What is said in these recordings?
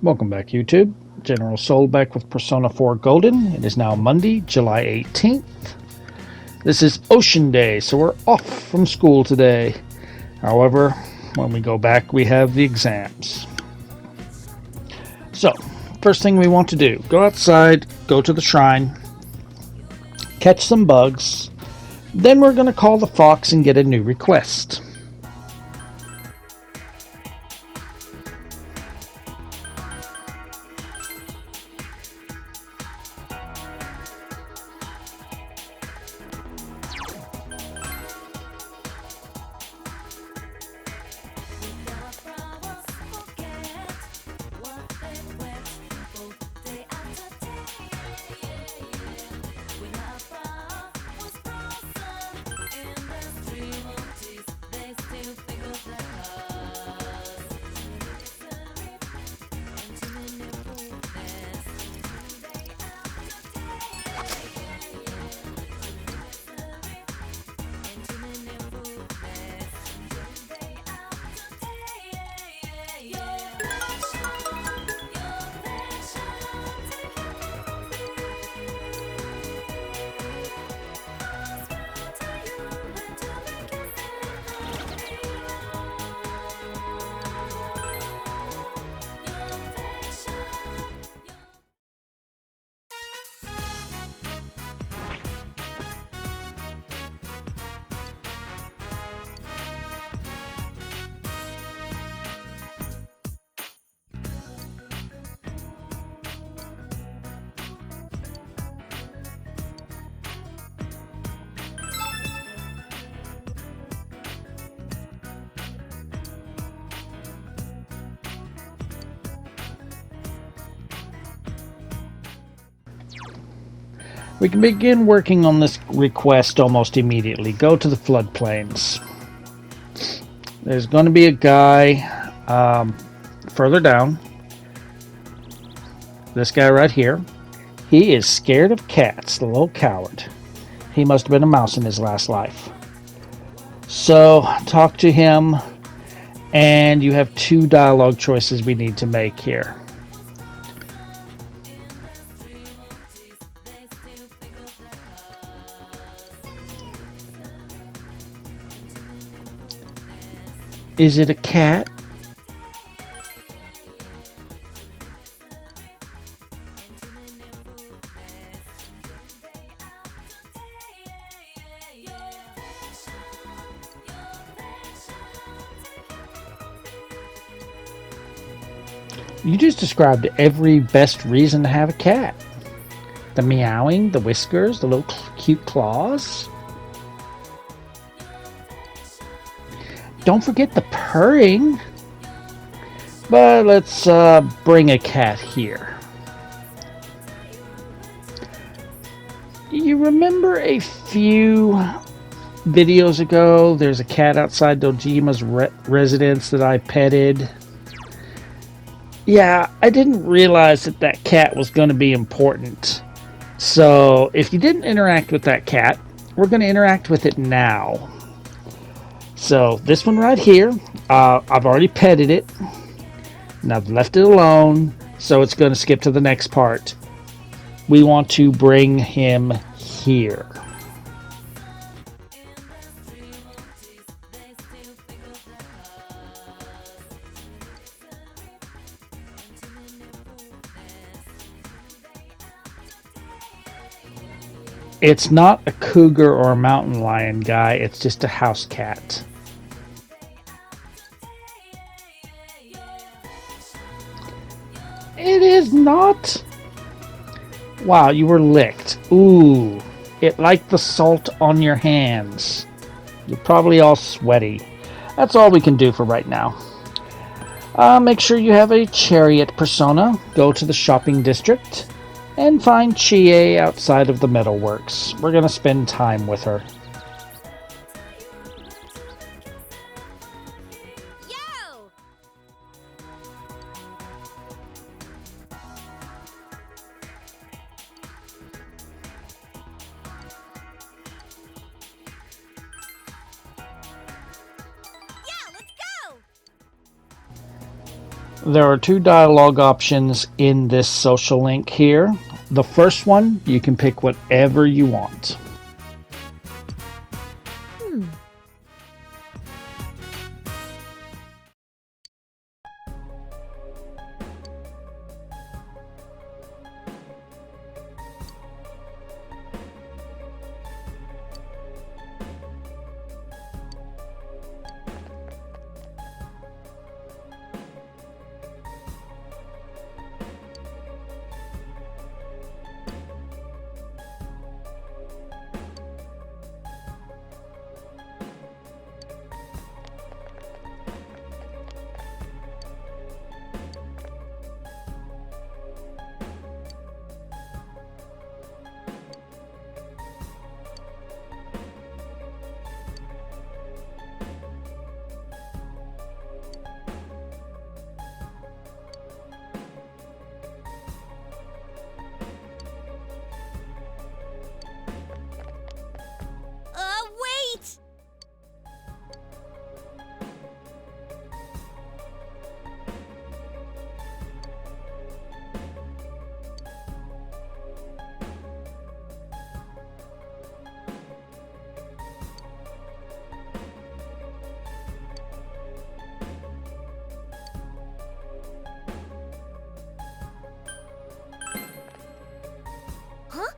Welcome back, YouTube. General Soul back with Persona 4 Golden. It is now Monday, July 18th. This is Ocean Day, so we're off from school today. However, when we go back, we have the exams. So, first thing we want to do, go outside, go to the shrine, catch some bugs. Then we're going to call the fox and get a new request. We can begin working on this request almost immediately. Go to the floodplains. There's going to be a guy further down. This guy right here. He is scared of cats, the little coward. He must have been a mouse in his last life. So, talk to him, and you have two dialogue choices we need to make here. Is it a cat? You just described every best reason to have a cat. The meowing, the whiskers, the little cute claws. Don't forget the purring. But let's bring a cat here. You remember a few videos ago, there's a cat outside Dojima's residence that I petted? Yeah, I didn't realize that that cat was going to be important. So, if you didn't interact with that cat, we're going to interact with it now. So, this one right here, I've already petted it, and I've left it alone, so it's going to skip to the next part. We want to bring him here. It's not a cougar or a mountain lion, guy. It's just a house cat. It is not. Wow, you were licked. Ooh, it liked the salt on your hands. You're probably all sweaty. That's all we can do for right now. Make sure you have a chariot persona. Go to the shopping district and find Chie outside of the metalworks. We're going to spend time with her. Yo! There are two dialogue options in this social link here. The first one, you can pick whatever you want. Wait! Huh?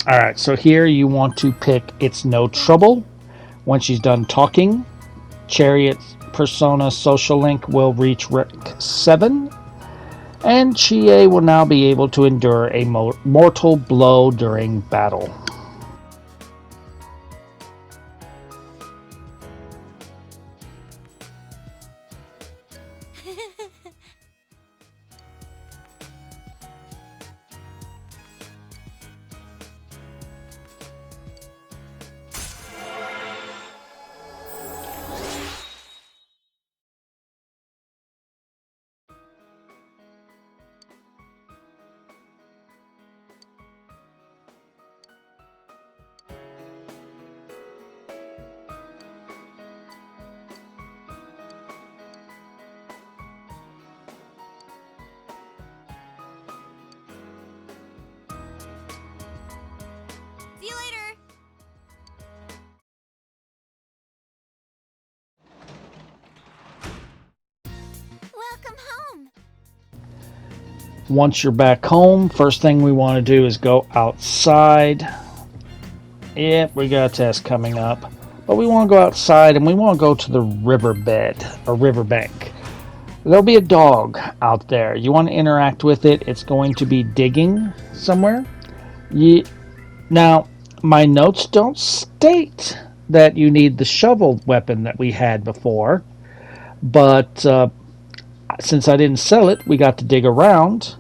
Alright, so here you want to pick It's No Trouble. When she's done talking, Chariot's Persona social link will reach rank 7, and Chie will now be able to endure a mortal blow during battle. See you later! Welcome home! Once you're back home, first thing we want to do is go outside. Yep, we got a test coming up. But we want to go outside and we want to go to the riverbed or riverbank. There'll be a dog out there. You want to interact with it. It's going to be digging somewhere. Now, my notes don't state that you need the shovel weapon that we had before. But since I didn't sell it, we got to dig around.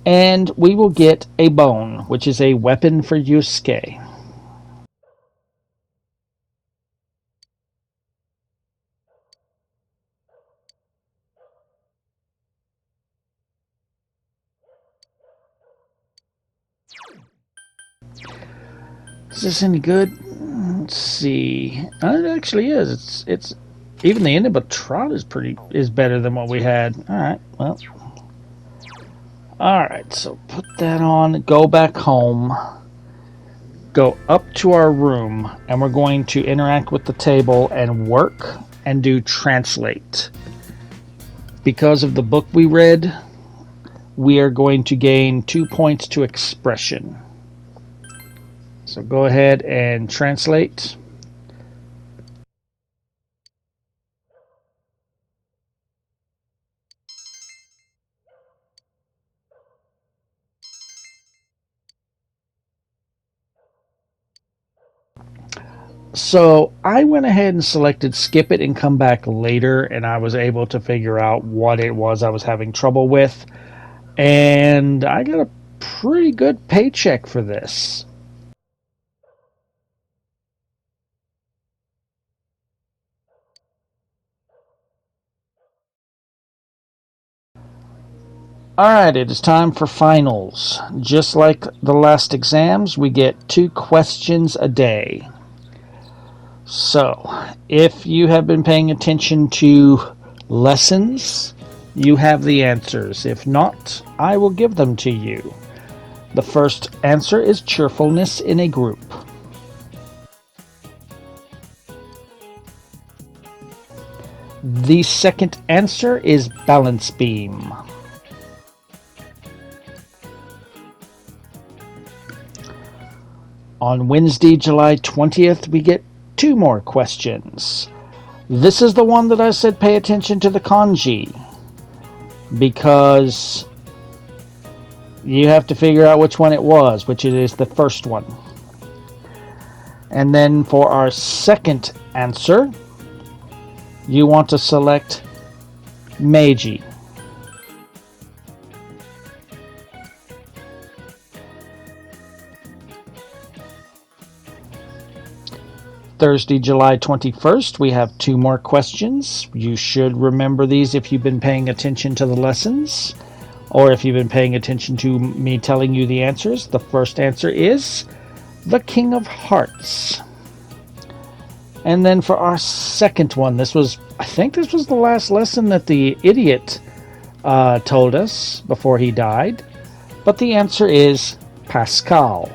And we will get a bone, which is a weapon for Yusuke. Is this any good? Let's see. It actually is. It's even the ending, but trot is better than what we had. All right. Well. All right. So put that on. Go back home. Go up to our room, and we're going to interact with the table and work and do translate. Because of the book we read, we are going to gain 2 points to expression. So go ahead and translate. So I went ahead and selected skip it and come back later, and I was able to figure out what it was I was having trouble with. And I got a pretty good paycheck for this. Alright, it is time for finals. Just like the last exams, we get 2 questions a day. So, if you have been paying attention to lessons, you have the answers. If not, I will give them to you. The first answer is cheerfulness in a group. The second answer is balance beam. On Wednesday, July 20th, we get 2 more questions. This is the one that I said pay attention to the kanji, because you have to figure out which one it was, which it is the first one. And then for our second answer, you want to select Meiji. Thursday, July 21st, we have 2 more questions. You should remember these if you've been paying attention to the lessons, or if you've been paying attention to me telling you the answers. The first answer is the King of Hearts. And then for our second one, I think this was the last lesson that the idiot told us before he died. But the answer is Pascal.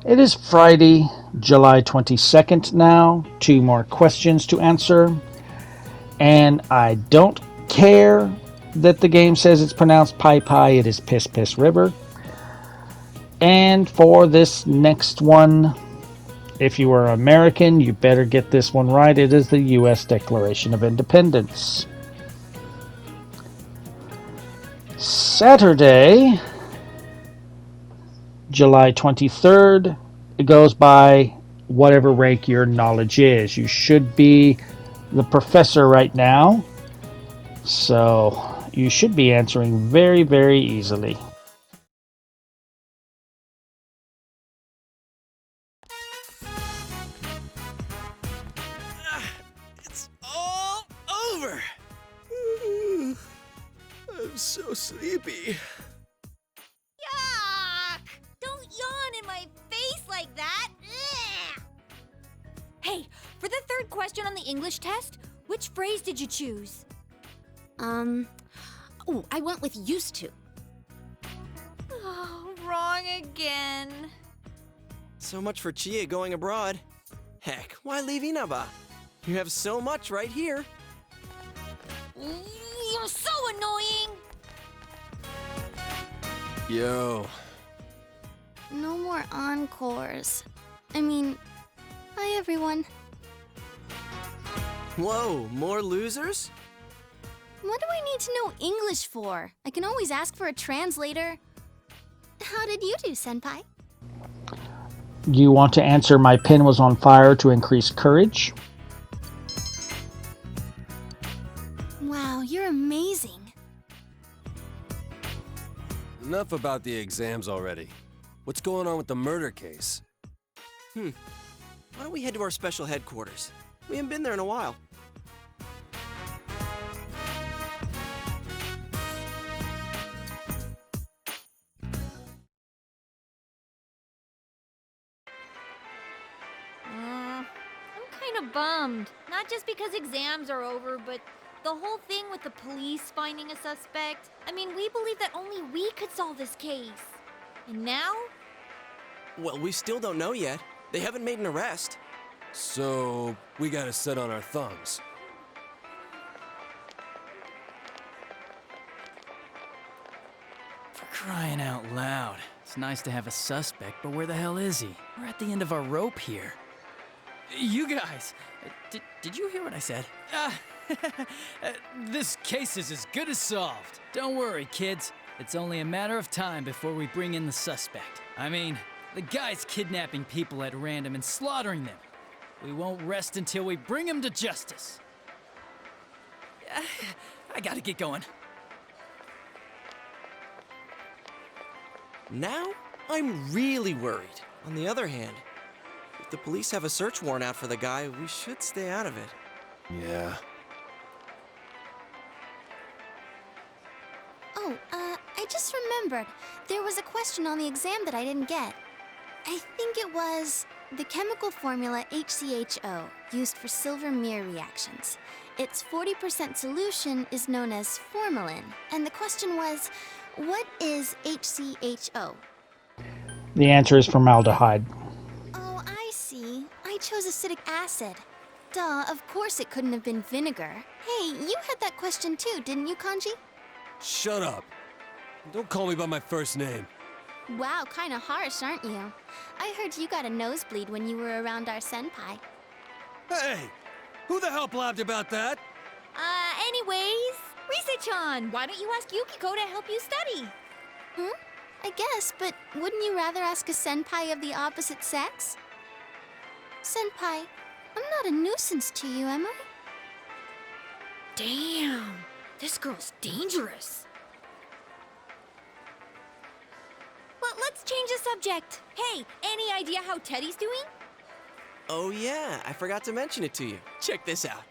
It is Friday, July 22nd now. 2 more questions to answer. And I don't care that the game says it's pronounced Pai Pai. It is Piss Piss River. And for this next one, if you are American, you better get this one right. It is the U.S. Declaration of Independence. Saturday, July 23rd, it goes by whatever rank your knowledge is. You should be the professor right now, so you should be answering very, very easily. It's all over! I'm so sleepy. Yuck! Don't yawn in my face like that. Ugh. Hey, for the third question on the English test, which phrase did you choose? Oh, I went with used to. Oh, wrong again. So much for Chie going abroad. Heck, why leave Inaba? You have so much right here. You're so annoying. Yo. No more encores. I mean, hi everyone. Whoa, more losers? What do I need to know English for? I can always ask for a translator. How did you do, Senpai? You want to answer my pen was on fire to increase courage. Wow, you're amazing. Enough about the exams already. What's going on with the murder case? Why don't we head to our special headquarters? We haven't been there in a while. I'm kind of bummed. Not just because exams are over, but the whole thing with the police finding a suspect. I mean, we believed that only we could solve this case. And now? Well, we still don't know yet. They haven't made an arrest. So, we gotta sit on our thumbs. For crying out loud. It's nice to have a suspect, but where the hell is he? We're at the end of our rope here. You guys! Did you hear what I said? This case is as good as solved. Don't worry, kids. It's only a matter of time before we bring in the suspect. I mean, the guy's kidnapping people at random and slaughtering them. We won't rest until we bring him to justice. I gotta get going. Now, I'm really worried. On the other hand, if the police have a search warrant out for the guy, we should stay out of it. Yeah. Oh, I just remembered. There was a question on the exam that I didn't get. I think it was the chemical formula HCHO, used for silver mirror reactions. Its 40% solution is known as formalin. And the question was, what is HCHO? The answer is formaldehyde. Oh, I see. I chose acetic acid. Duh, of course it couldn't have been vinegar. Hey, you had that question too, didn't you, Kanji? Shut up. Don't call me by my first name. Wow, kinda harsh, aren't you? I heard you got a nosebleed when you were around our senpai. Hey! Who the hell blabbed about that? Anyways, Rise-chan, why don't you ask Yukiko to help you study? I guess, but wouldn't you rather ask a senpai of the opposite sex? Senpai, I'm not a nuisance to you, am I? Damn, this girl's dangerous. Well, let's change the subject. Hey, any idea how Teddy's doing? Oh yeah, I forgot to mention it to you. Check this out.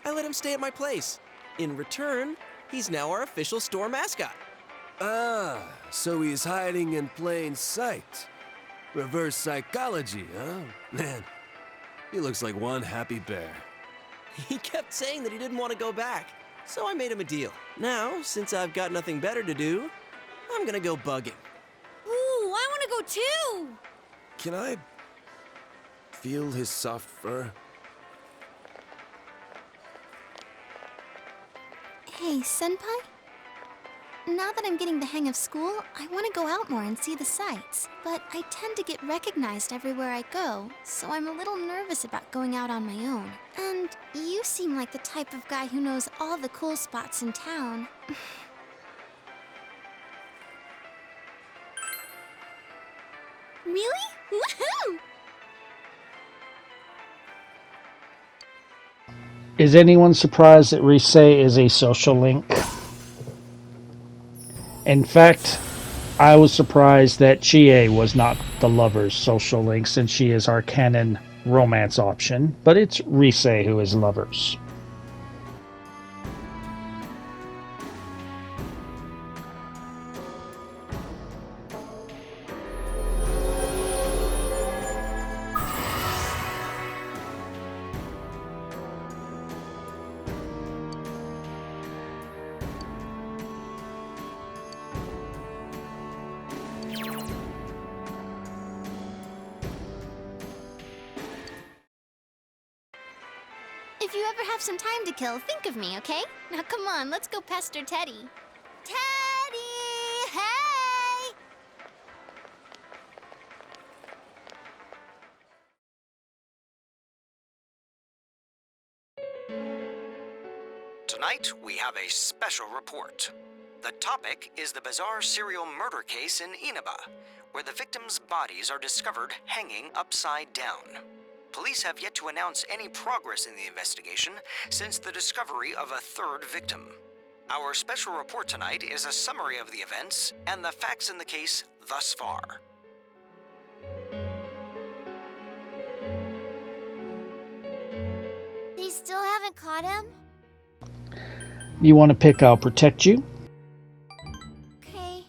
I let him stay at my place. In return, he's now our official store mascot. Ah, so he's hiding in plain sight. Reverse psychology, huh? Man, he looks like one happy bear. He kept saying that he didn't want to go back, so I made him a deal. Now, since I've got nothing better to do, I'm gonna go bugging. Ooh, I want to go too. Can I feel his soft fur? Hey, senpai? Now that I'm getting the hang of school, I want to go out more and see the sights. But I tend to get recognized everywhere I go, so I'm a little nervous about going out on my own. And you seem like the type of guy who knows all the cool spots in town. Really? Woohoo! Is anyone surprised that Rise is a social link? In fact, I was surprised that Chie was not the lover's social link since she is our canon romance option, but it's Rise who is lovers. If you ever have some time to kill, think of me, okay? Now come on, let's go pester Teddy. Teddy! Hey! Tonight, we have a special report. The topic is the bizarre serial murder case in Inaba, where the victims' bodies are discovered hanging upside down. Police have yet to announce any progress in the investigation since the discovery of a third victim. Our special report tonight is a summary of the events and the facts in the case thus far. They still haven't caught him? You want to pick I'll protect you? Okay.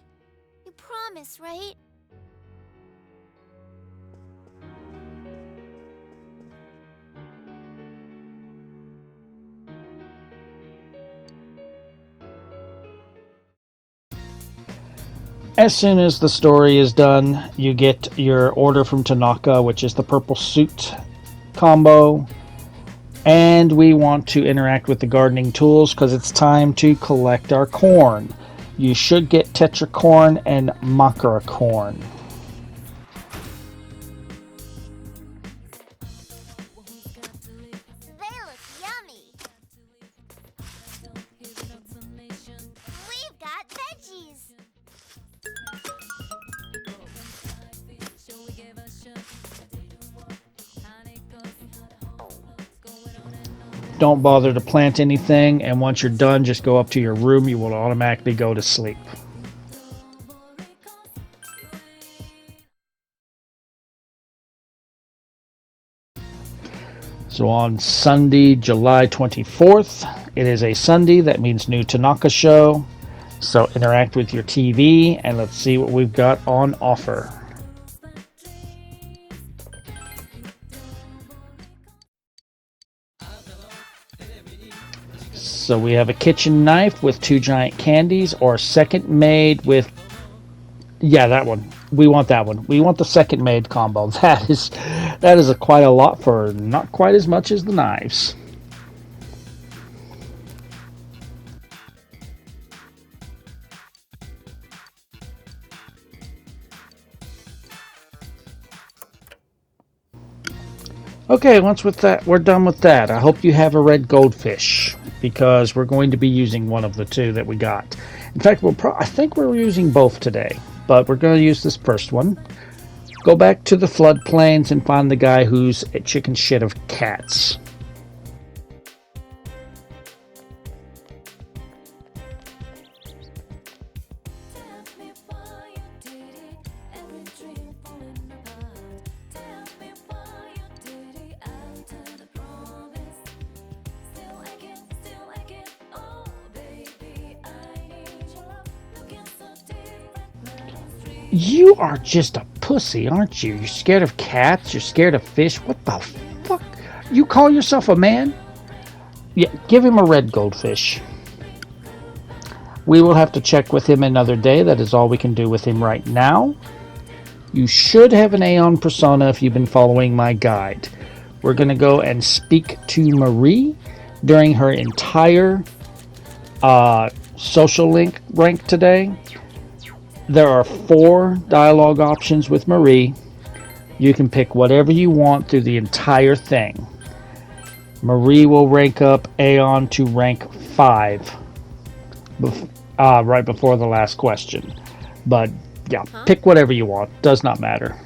You promise, right? As soon as the story is done, you get your order from Tanaka, which is the purple suit combo. And we want to interact with the gardening tools because it's time to collect our corn. You should get tetracorn and makara corn. Don't bother to plant anything, and once you're done, just go up to your room. You will automatically go to sleep. So on Sunday, July 24th, it is a Sunday. That means new Tanaka show. So interact with your TV and let's see what we've got on offer. So we have a kitchen knife with 2 giant candies, or second made with, yeah, that one. We want that one. We want the second made combo. That is quite a lot for not quite as much as the knives. Okay, once with that, we're done with that. I hope you have a red goldfish, because we're going to be using one of the 2 that we got. In fact, I think we're using both today, but we're going to use this first one. Go back to the floodplains and find the guy who's a chicken shit of cats. You are just a pussy, aren't you? You're scared of cats? You're scared of fish? What the fuck? You call yourself a man? Yeah, give him a red goldfish. We will have to check with him another day. That is all we can do with him right now. You should have an Aeon persona if you've been following my guide. We're going to go and speak to Marie during her entire social link rank today. There are 4 dialogue options with Marie. You can pick whatever you want through the entire thing. Marie will rank up Aeon to rank 5 right before the last question. But yeah, pick whatever you want. Does not matter.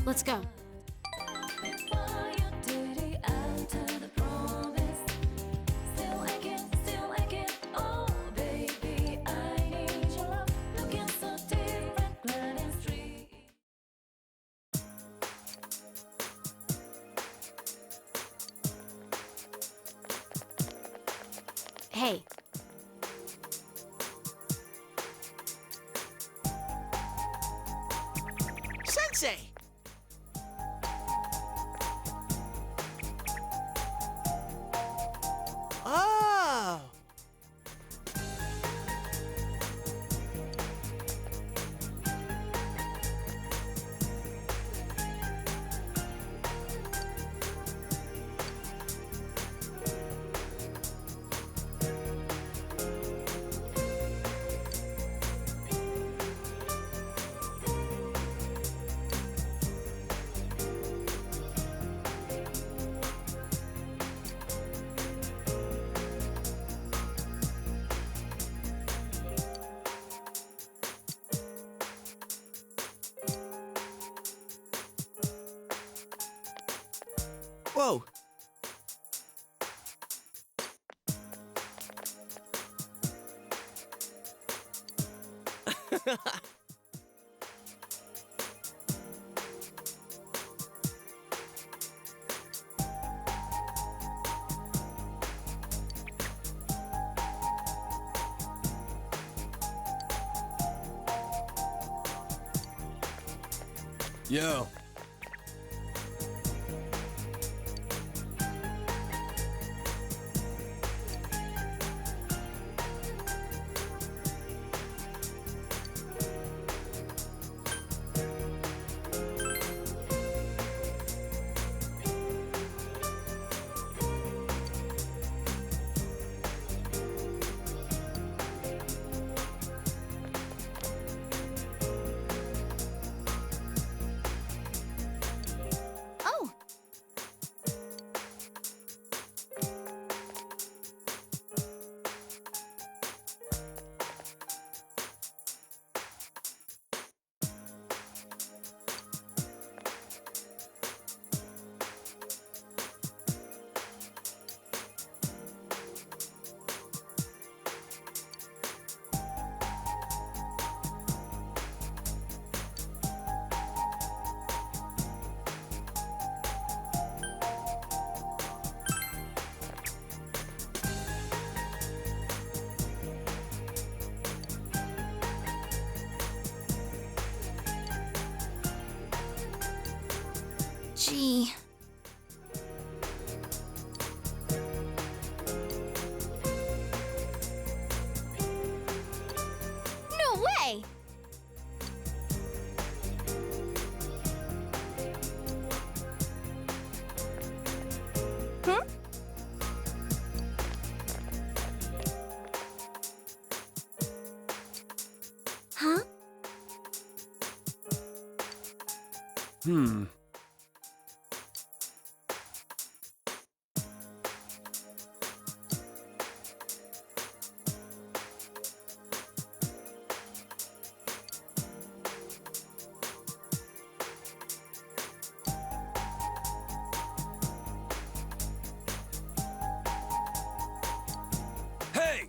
Let's go. Hey. Sensei! Oh! Whoa! Yo. Gee. No way! Hmm? Huh? Hmm. Hey!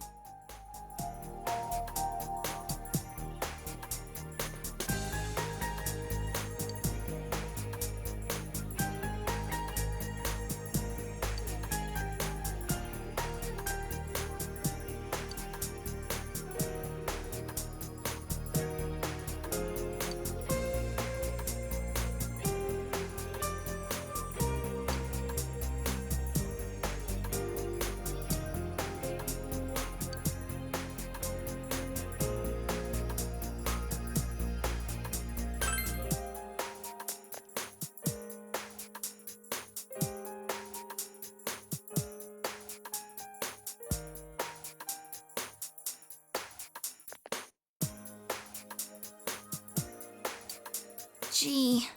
Gee.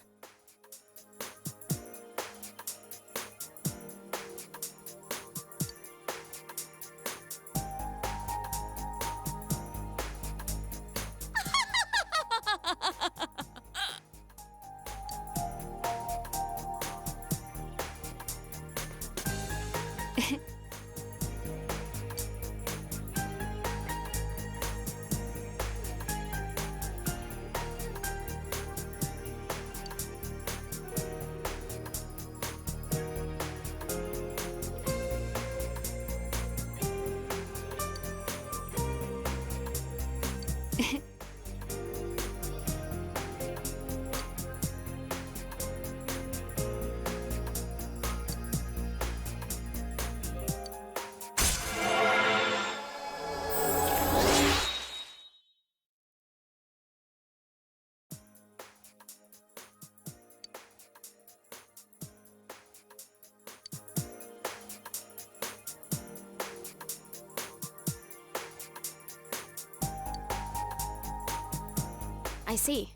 I see.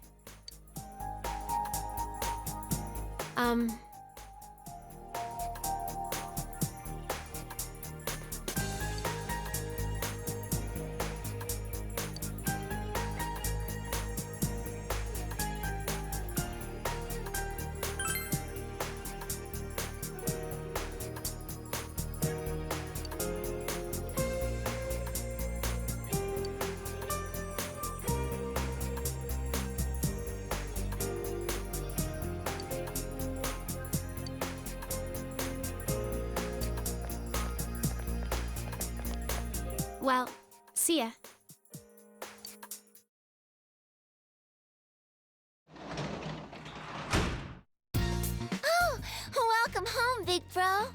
Well, see ya. Oh, welcome home, big bro.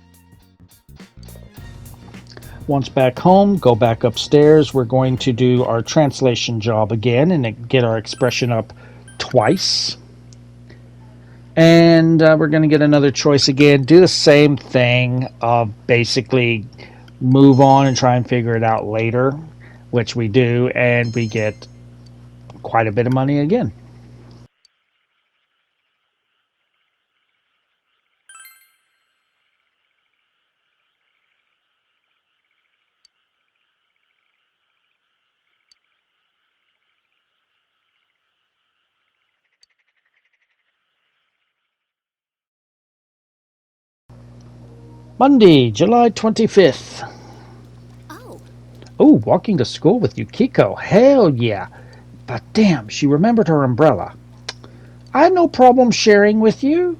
Once back home, go back upstairs. We're going to do our translation job again and get our expression up twice. And we're going to get another choice again. Do the same thing of basically move on and try and figure it out later, which we do, and we get quite a bit of money again. Monday, July 25th. Oh. Oh, walking to school with Yukiko. Hell yeah. But damn, she remembered her umbrella. I have no problem sharing with you.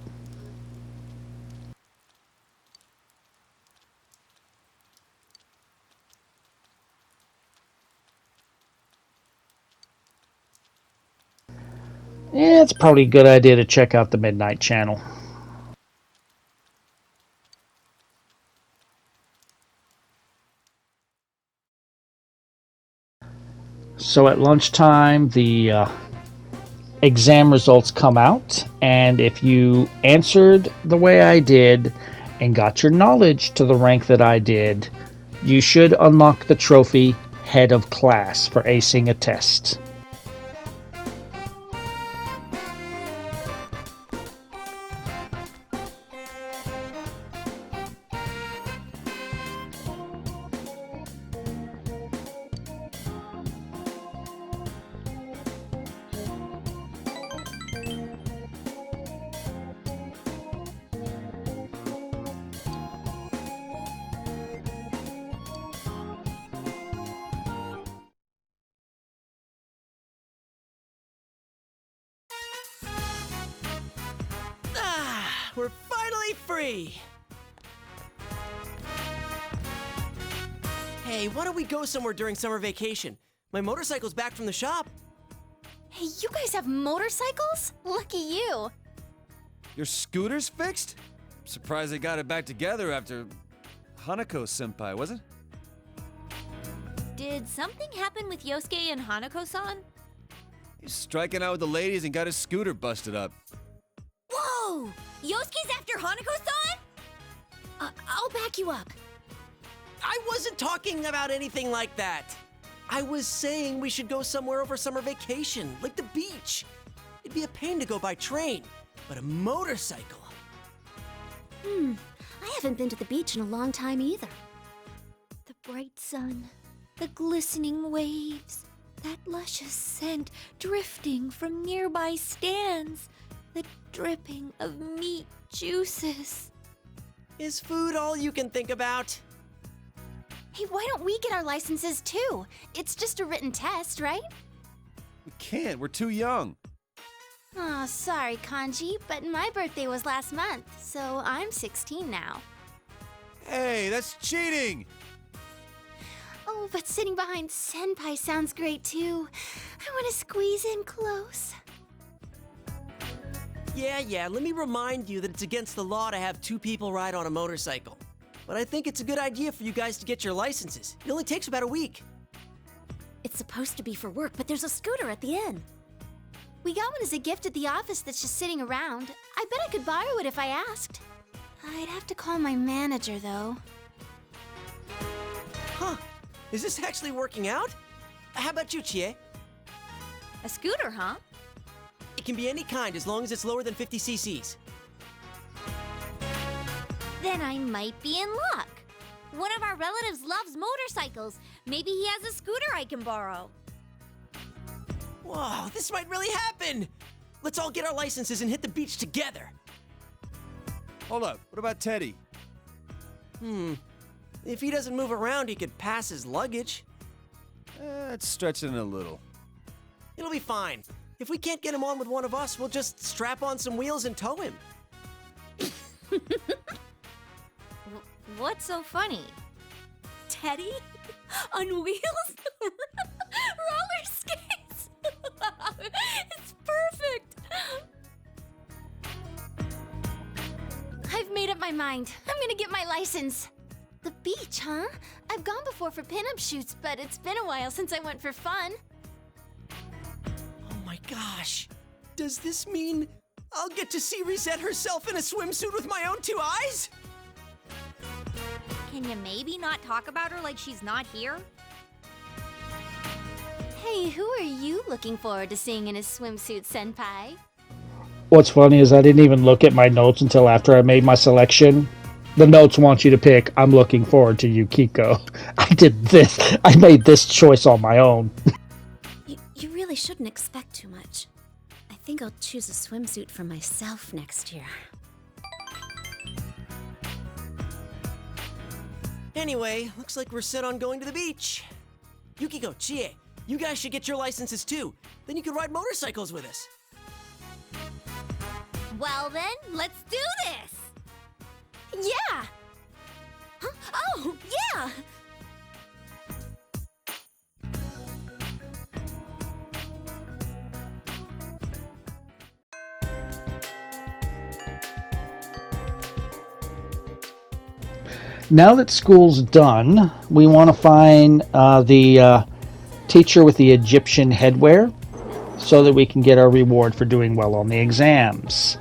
Yeah, it's probably a good idea to check out the Midnight Channel. So at lunchtime, the exam results come out, and if you answered the way I did and got your knowledge to the rank that I did, you should unlock the trophy Head of Class for acing a test. We're finally free! Hey, why don't we go somewhere during summer vacation? My motorcycle's back from the shop. Hey, you guys have motorcycles? Lucky you. Your scooter's fixed? Surprised they got it back together after Hanako-senpai, was it? Did something happen with Yosuke and Hanako-san? He's striking out with the ladies and got his scooter busted up. Whoa! Yosuke's after Hanako-san? I'll back you up. I wasn't talking about anything like that. I was saying we should go somewhere over summer vacation, like the beach. It'd be a pain to go by train, but a motorcycle. I haven't been to the beach in a long time either. The bright sun, the glistening waves, that luscious scent drifting from nearby stands, the dripping of meat juices. Is food all you can think about? Hey, why don't we get our licenses too? It's just a written test, right? We can't, we're too young. Oh, sorry, Kanji, but my birthday was last month, so I'm 16 now. Hey, that's cheating! Oh, but sitting behind Senpai sounds great too. I want to squeeze in close. Yeah, let me remind you that it's against the law to have two people ride on a motorcycle. But I think it's a good idea for you guys to get your licenses. It only takes about a week. It's supposed to be for work, but there's a scooter at the inn. We got one as a gift at the office that's just sitting around. I bet I could borrow it if I asked. I'd have to call my manager, though. Huh. Is this actually working out? How about you, Chie? A scooter, huh? It can be any kind as long as it's lower than 50 cc's. Then I might be in luck. One of our relatives loves motorcycles. Maybe he has a scooter I can borrow. Whoa, this might really happen! Let's all get our licenses and hit the beach together. Hold up, what about Teddy? If he doesn't move around, he could pass his luggage. It's stretching it a little. It'll be fine. If we can't get him on with one of us, we'll just strap on some wheels and tow him. What's so funny? Teddy? On wheels? Roller skates? It's perfect! I've made up my mind. I'm gonna get my license. The beach, huh? I've gone before for pinup shoots, but it's been a while since I went for fun. Oh my gosh. Does this mean I'll get to see Reset herself in a swimsuit with my own two eyes? Can you maybe not talk about her like she's not here? Hey, who are you looking forward to seeing in his swimsuit, Senpai? What's funny is I didn't even look at my notes until after I made my selection. The notes want you to pick, I'm looking forward to Yukiko. I made this choice on my own. You really shouldn't expect too much. I think I'll choose a swimsuit for myself next year. Anyway, looks like we're set on going to the beach. Yukiko, Chie, you guys should get your licenses too. Then you can ride motorcycles with us. Well then, let's do this! Yeah! Huh? Oh, yeah! Now that school's done, we want to find the teacher with the Egyptian headwear so that we can get our reward for doing well on the exams.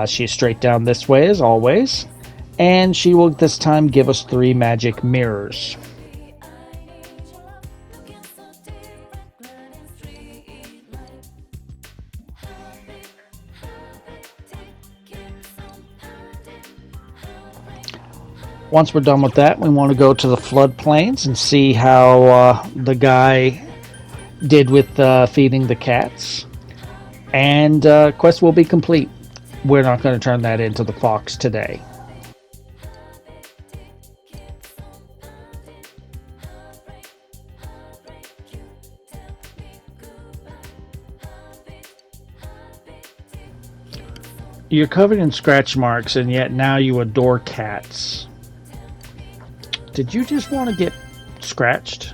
She's straight down this way as always, and she will this time give us 3 magic mirrors. Once we're done with that, we want to go to the floodplains and see how the guy did with feeding the cats. And quest will be complete. We're not going to turn that into the fox today. You're covered in scratch marks, and yet now you adore cats. Did you just want to get scratched?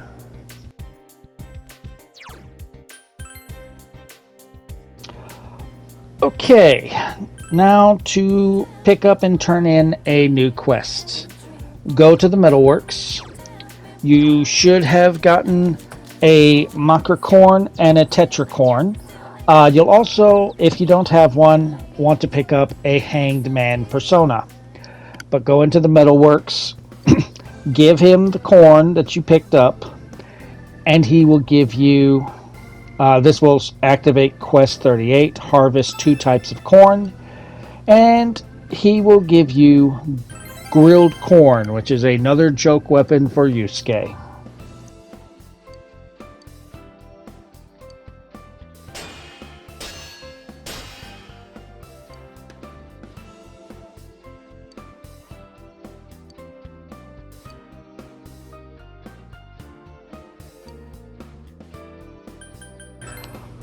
Okay, now to pick up and turn in a new quest. Go to the Metalworks. You should have gotten a Macacorn and a Tetracorn. You'll also, if you don't have one, want to pick up a Hanged Man persona. But go into the Metalworks, give him the corn that you picked up, and he will give you, this will activate Quest 38, harvest 2 types of corn, and he will give you grilled corn, which is another joke weapon for Yusuke.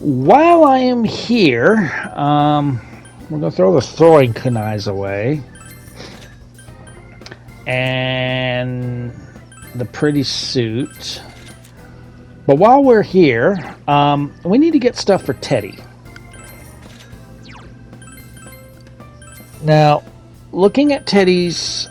While I am here, we're going to throw the throwing kunais away. And the pretty suit. But while we're here, we need to get stuff for Teddy. Now, looking at Teddy's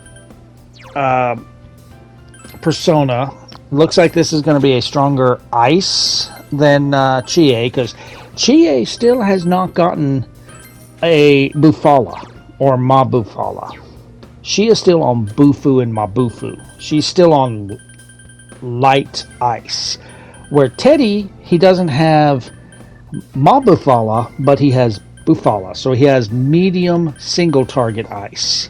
persona, looks like this is going to be a stronger ice than Chie, because Chie still has not gotten a Bufala or Mabufala. She is still on Bufu and Mabufu. She's still on light ice. Where Teddy, he doesn't have Mabufala, but he has Bufala. So he has medium single target ice.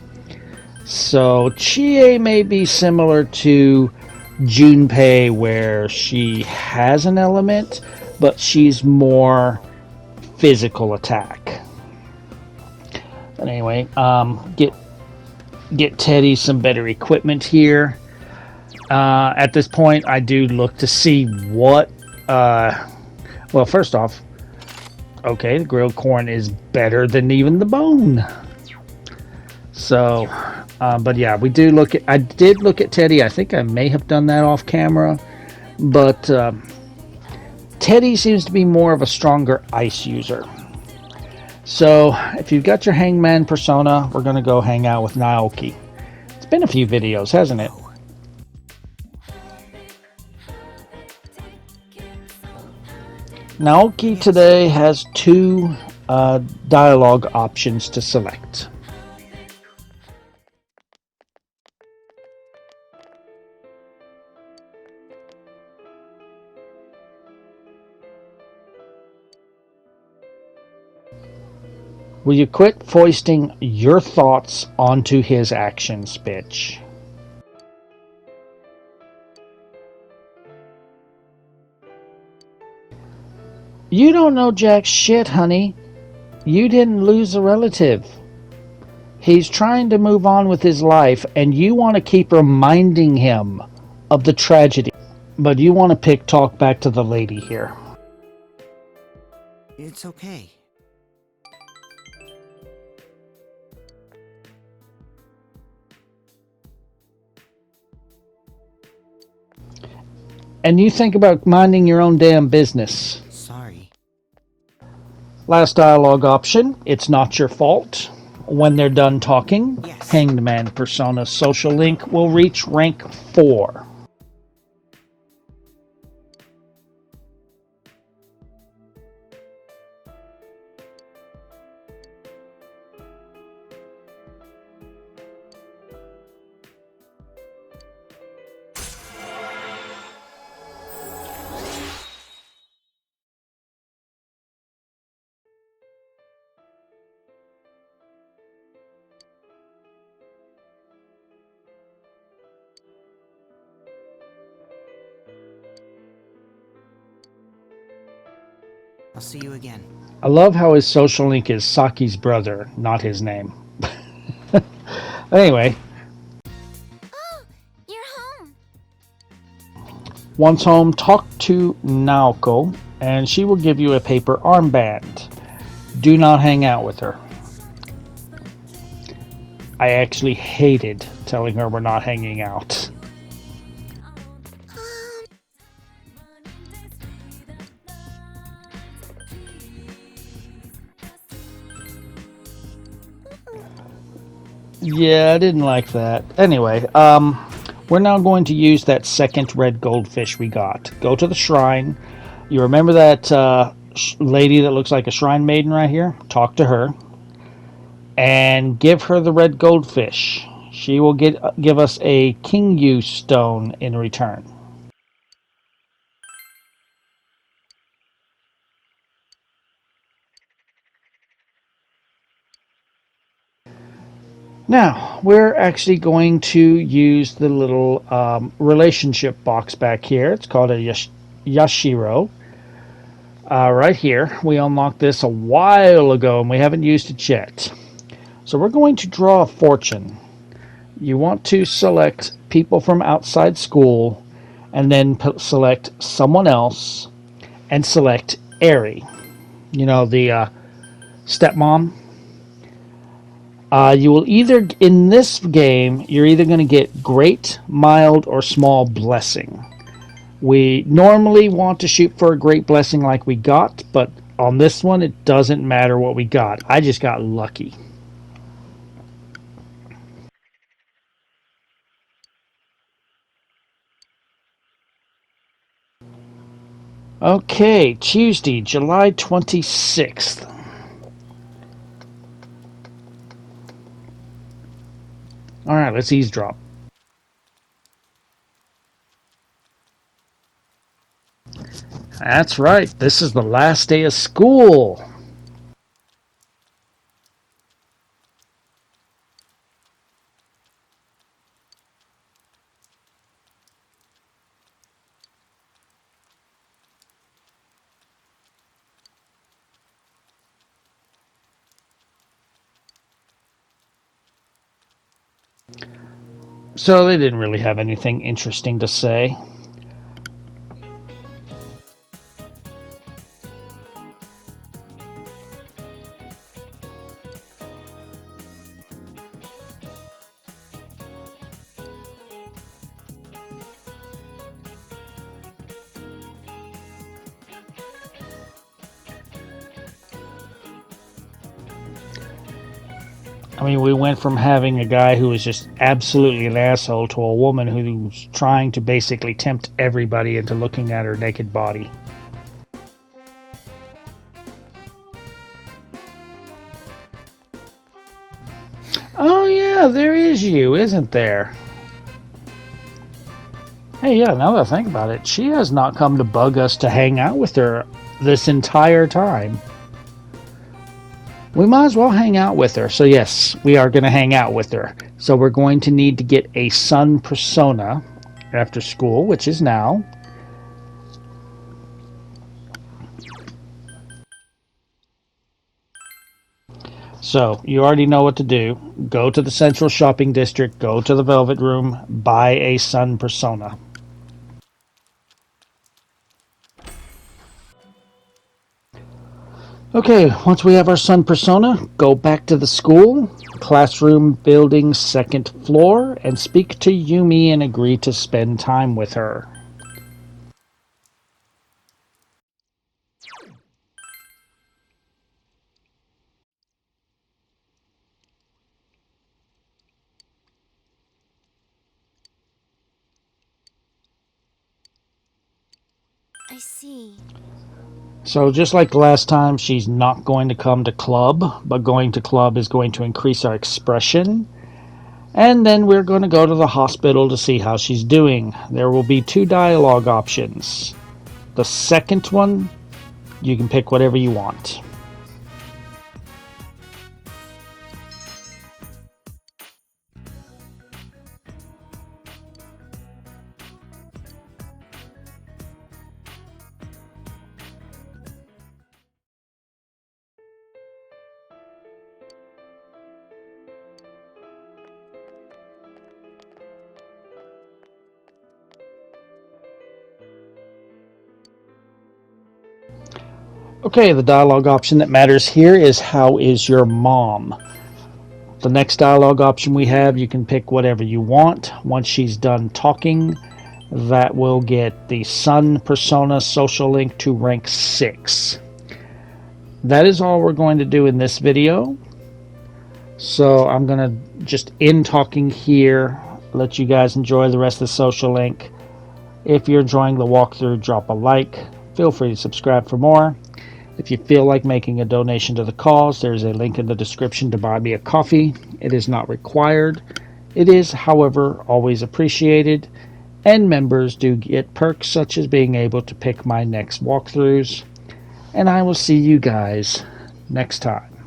So Chie may be similar to Junpei, where she has an element, but she's more physical attack. But anyway, get Teddy some better equipment here. At this point, I do look to see what. Well, first off, okay, the grilled corn is better than even the bone. So. But yeah, we do look at. I did look at Teddy. I think I may have done that off camera, but Teddy seems to be more of a stronger ice user. So if you've got your Hangman persona, we're gonna go hang out with Naoki. It's been a few videos, hasn't it? Naoki today has 2 dialogue options to select. Will you quit foisting your thoughts onto his actions, bitch? You don't know jack shit, honey. You didn't lose a relative. He's trying to move on with his life, and you want to keep reminding him of the tragedy. But you want to talk back to the lady here. It's okay. And you think about minding your own damn business. Sorry. Last dialogue option, it's not your fault. When they're done talking, Yes. Hanged Man persona social link will reach rank 4. I'll see you again. I love how his social link is Saki's brother, not his name. Anyway, Oh, you're home. once home, talk to Naoko, and she will give you a paper armband. Do not hang out with her. I actually hated telling her we're not hanging out. Yeah, I didn't like that. Anyway, we're now going to use that second red goldfish we got. Go to the shrine. You remember that lady that looks like a shrine maiden right here? Talk to her. And give her the red goldfish. She will give us a Kingyu stone in return. Now, we're actually going to use the little relationship box back here. It's called a Yashiro. Right here. We unlocked this a while ago and we haven't used it yet. So we're going to draw a fortune. You want to select people from outside school and then select someone else and select Eri. You know, the stepmom. You will either, in this game, you're either going to get great, mild, or small blessing. We normally want to shoot for a great blessing like we got, but on this one, it doesn't matter what we got. I just got lucky. Okay, Tuesday, July 26th. Alright, let's eavesdrop. That's right, this is the last day of school. So they didn't really have anything interesting to say. I mean, we went from having a guy who was just absolutely an asshole to a woman who was trying to basically tempt everybody into looking at her naked body. Oh yeah, there is you, isn't there? Hey, yeah, now that I think about it, she has not come to bug us to hang out with her this entire time. We might as well hang out with her. So yes, we are going to hang out with her. So we're going to need to get a sun persona after school, which is now. So you already know what to do. Go to the Central Shopping District, go to the Velvet Room, buy a sun persona. Okay, once we have our sun persona, go back to the school, classroom building second floor, and speak to Yumi and agree to spend time with her. I see. So just like last time, she's not going to come to club, but going to club is going to increase our expression. And then we're going to go to the hospital to see how she's doing. There will be 2 dialogue options. The second one, you can pick whatever you want. Okay, the dialogue option that matters here is how is your mom? The next dialogue option we have, you can pick whatever you want. Once she's done talking, that will get the Sun Persona social link to rank 6. That is all we're going to do in this video. So I'm going to just end talking here, let you guys enjoy the rest of the social link. If you're enjoying the walkthrough, drop a like. Feel free to subscribe for more. If you feel like making a donation to the cause, there's a link in the description to buy me a coffee. It is not required. It is, however, always appreciated. And members do get perks such as being able to pick my next walkthroughs. And I will see you guys next time.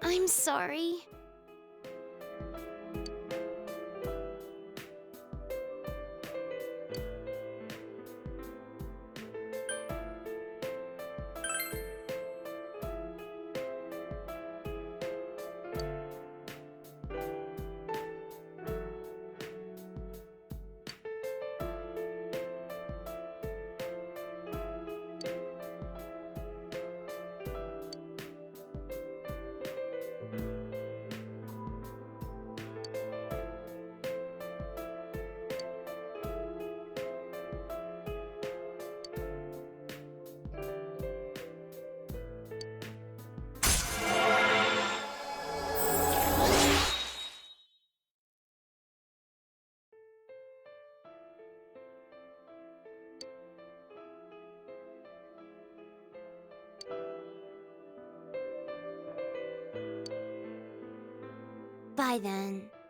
I'm sorry. Bye then.